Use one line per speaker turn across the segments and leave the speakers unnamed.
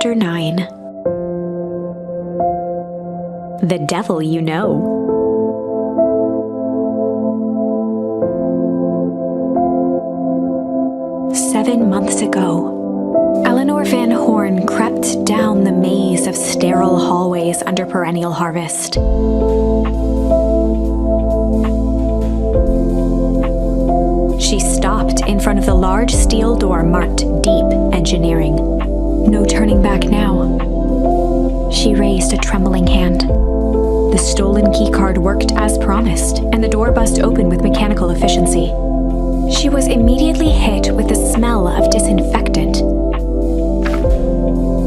Chapter 9. The Devil You Know. "7 months ago, Eleanor Van Horn crept down the maze of sterile hallways under perennial harvest. She stopped in front of the large steel door marked Deep Engineering. No turning back now. She raised a trembling hand. The stolen keycard worked as promised, and the door bust open with mechanical efficiency. She was immediately hit with the smell of disinfectant.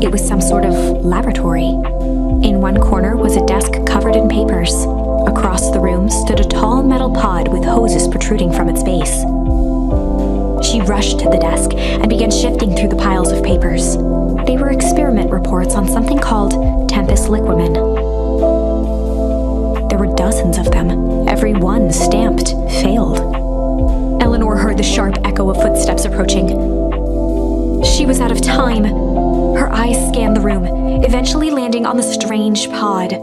It was some sort of laboratory. In one corner was a desk covered in papers. Across the room stood a tall metal pod with hoses protruding from its base. She rushed to the desk and began shifting through the piles of papers. They were experiment reports on something called Tempus Liquamen. There were dozens of them, every one stamped failed. Eleanor heard the sharp echo of footsteps approaching. She was out of time. Her eyes scanned the room, eventually landing on the strange pod.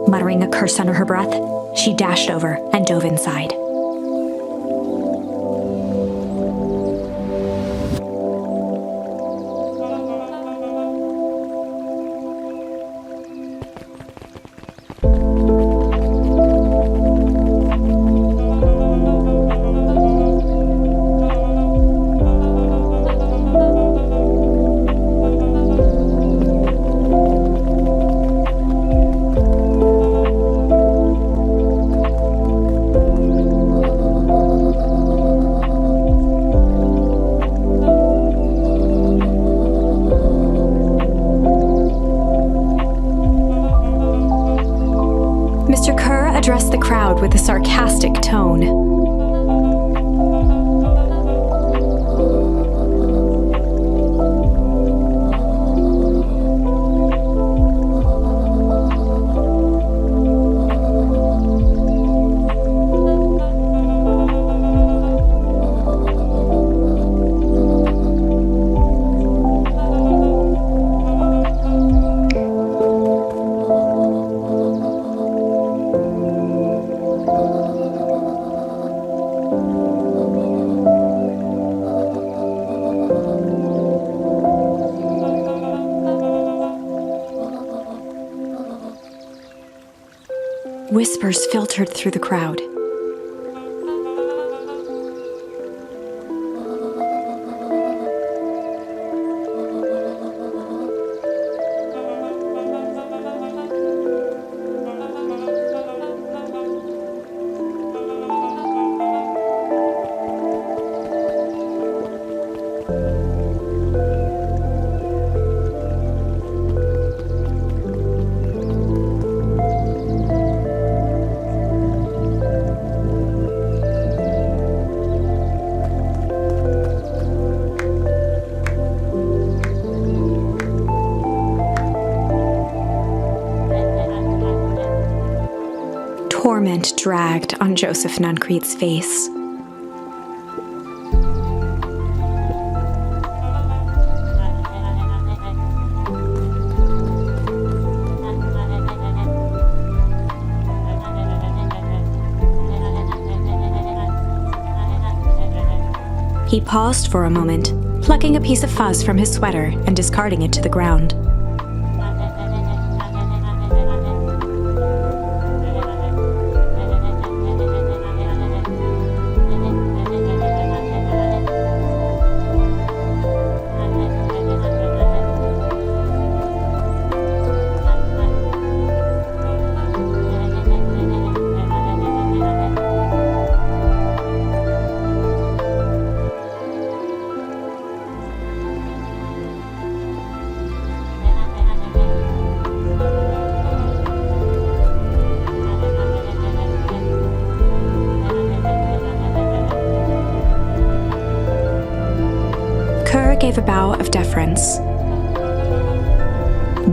Muttering a curse under her breath, she dashed over and dove inside. Addressed the crowd with a sarcastic tone. Whispers filtered through the crowd. Torment dragged on Joseph Nuncrete's face. He paused for a moment, plucking a piece of fuzz from his sweater and discarding it to the ground. Gave a bow of deference.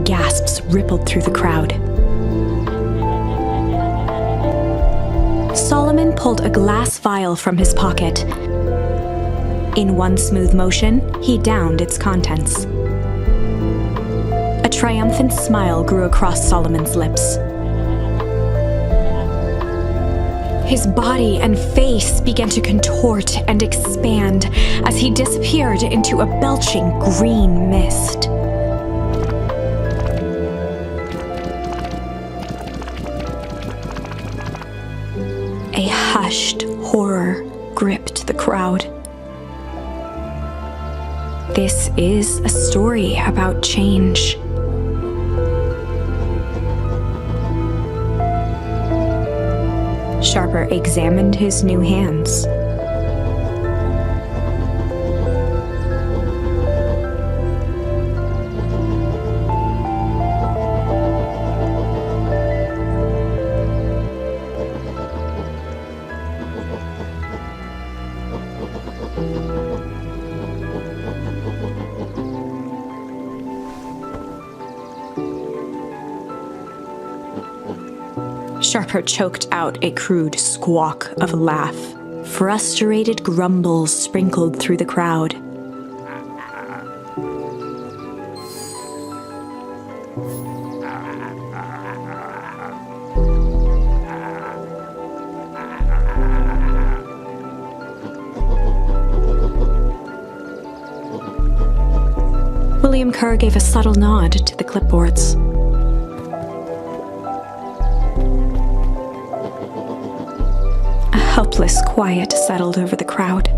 Gasps rippled through the crowd. Solomon pulled a glass vial from his pocket. In one smooth motion, he downed its contents. triumphant smile grew across Solomon's lips. His body and face began to contort and expand as he disappeared into a belching green mist. A hushed horror gripped the crowd. This is a story about change. Sharper examined his new hands. Sharper choked out a crude squawk of a laugh. Frustrated grumbles sprinkled through the crowd. William Kerr gave a subtle nod to the clipboards. Helpless quiet settled over the crowd.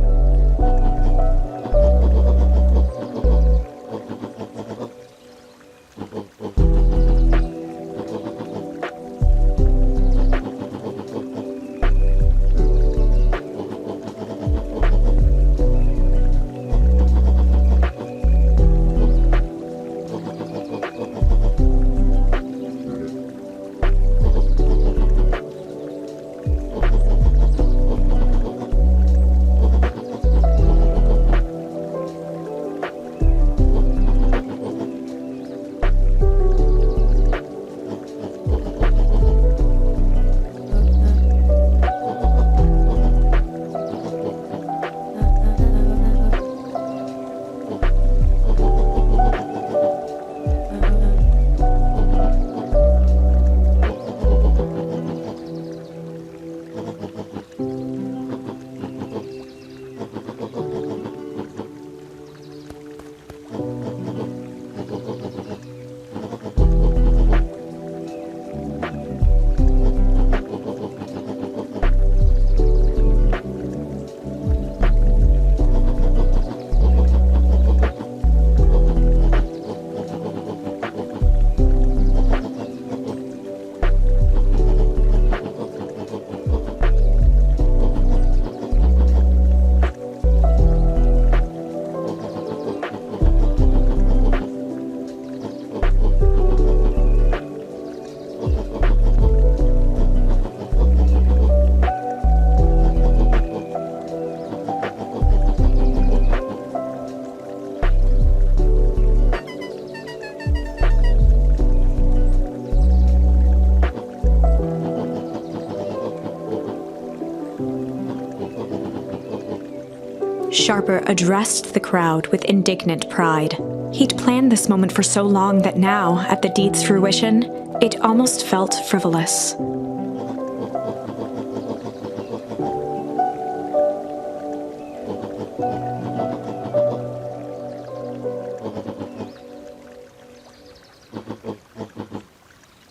Sharper addressed the crowd with indignant pride. He'd planned this moment for so long that now, at the deed's fruition, it almost felt frivolous.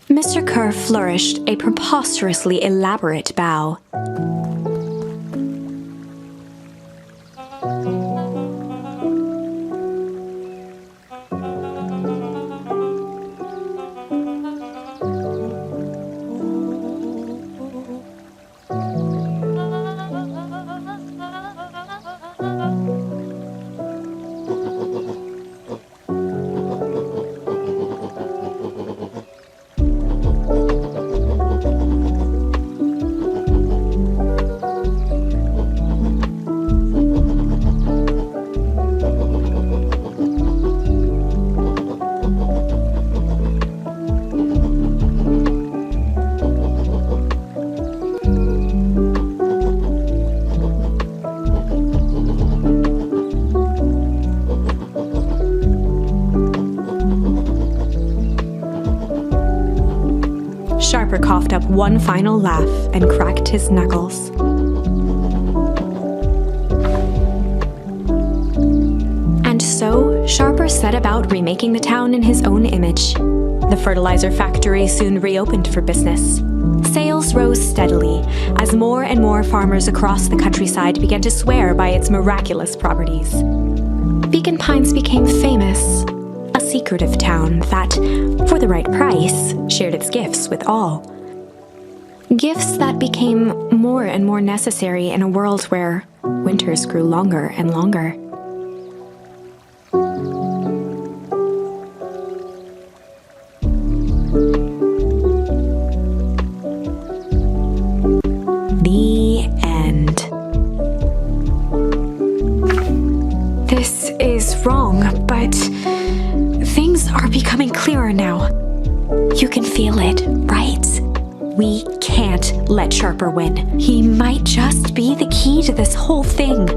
Mr. Kerr flourished a preposterously elaborate bow. Sharper coughed up one final laugh and cracked his knuckles. And so, Sharper set about remaking the town in his own image. The fertilizer factory soon reopened for business. Sales rose steadily as more and more farmers across the countryside began to swear by its miraculous properties. Beacon Pines became famous, a secretive town that, for the right price, shared its gifts with all. Gifts that became more and more necessary in a world where winters grew longer and longer. The end. This is wrong, but things are becoming clearer now. You can feel it, right? We can't let Sharper win. He might just be the key to this whole thing.